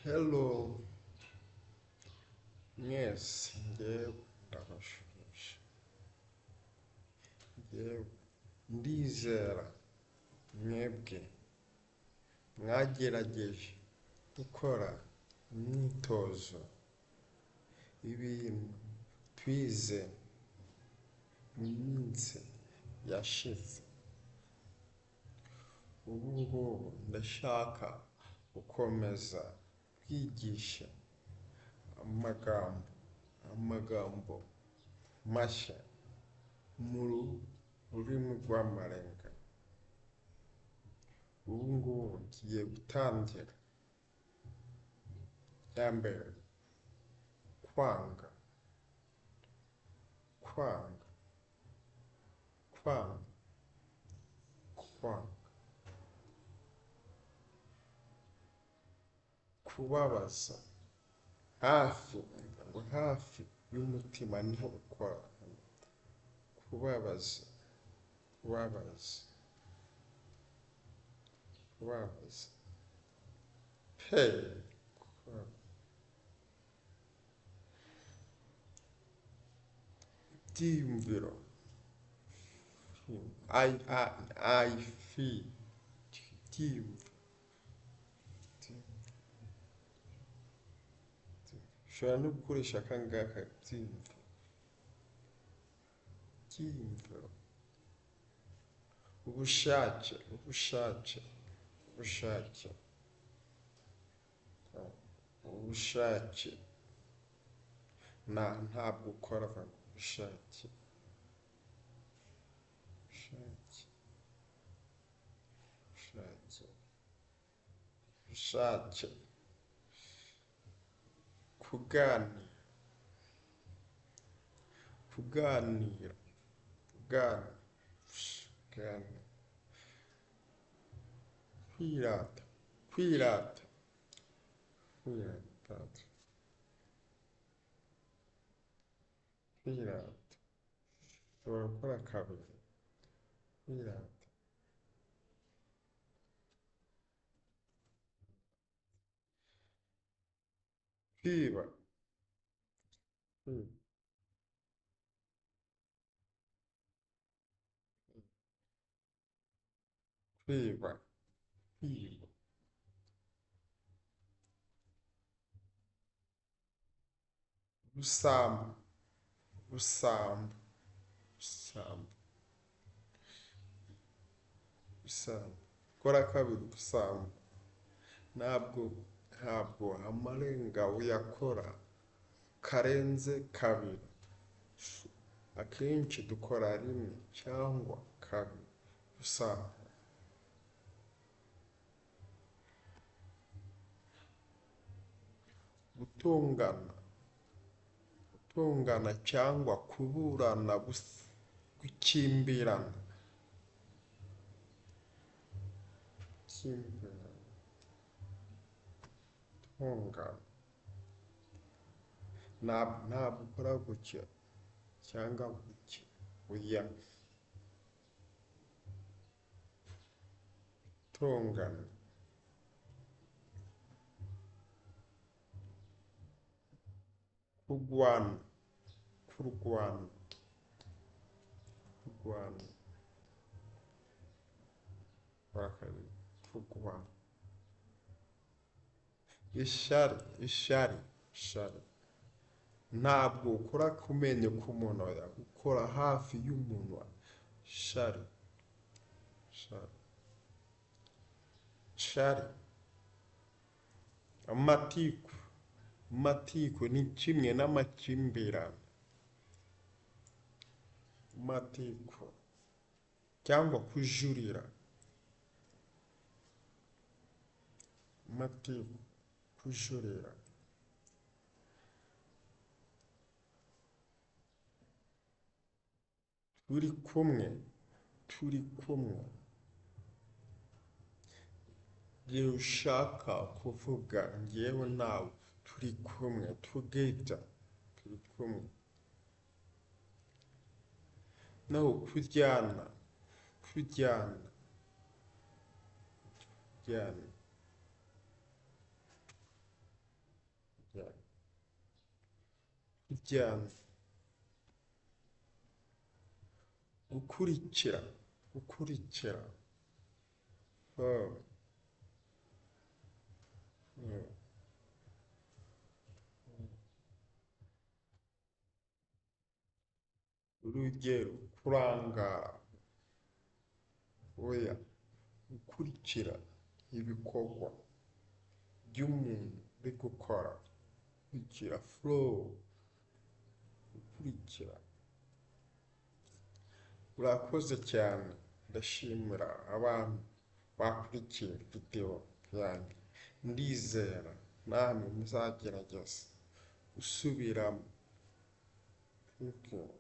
Hello, mwese njyewe ndabashuje, njyewe ndizera mwebwe mwagerageje gukora imyitozo ibintu twize mu minsi yashize. Ubu ngubu ndashaka gukomeza kwigisha amagambo mashya mu rurimi rw'Amarenga. Ubu ngubu ngiye gutangira ya mbere, kwanga, kwanga, kwanga, kwanga, kubabaza, hafi y'umutima niho ukora, kubabaza, kubabaza, kubabaza, hey, ibyiyumviro, I feel, ibyiyumviro, ushobora no gukoresha akangaka ibyiyumviro, ubushake, ubushake, ubushake, ubushake, ntabwo ukora ubushake, ubushake, ubushake, ubushake, kuganira, kuganira, kuganira, kwirata, kwirata, kwirata, kwirata, ushobora gukora kabiri, kwirata, kwiba, kwiba, kwiba, gusamba, gusamba, gusamba, gusamba, gukora kabiri, gusamba, ntabwo amarenga uyakora karenze kabiri, akenshi dukora rimwe cyangwa kabiri, gusamba, gutongana, gutongana cyangwa kuburana, gukimbirana, gukimbirana, gutongana, ntabwo ukora gutya cyangwa gutya, oya, gutongana, kurwana, kurwana, kurwana, kurwana, ishyari, ishyari, ishyari, ntabwo ukora ku menyo k'umuntu, ukora hafi y'umunwa, ishyari, ishyari, ishyari, amatiku, amatiku ni kimwe n'amakimbirane, amatiku cyangwa kujurira, amatiku, kujurira, turi kumwe, turi kumwe, igihe ushaka kuvuga njyewe nawe turi kumwe, together, turi kumwe, naho kujyana, kujyana, kujyana, kujyana, gukurikira, gukurikira, oh, oh, urugero, kurangara, oya, gukurikira ibikorwa by'umuntu uri gukora, gukurikira flow, gukurikira. Urakoze cyane, ndashimira abantu bakurikiye video yanjye, ndizera namwe muzagerageza gusubiramo. Thank you.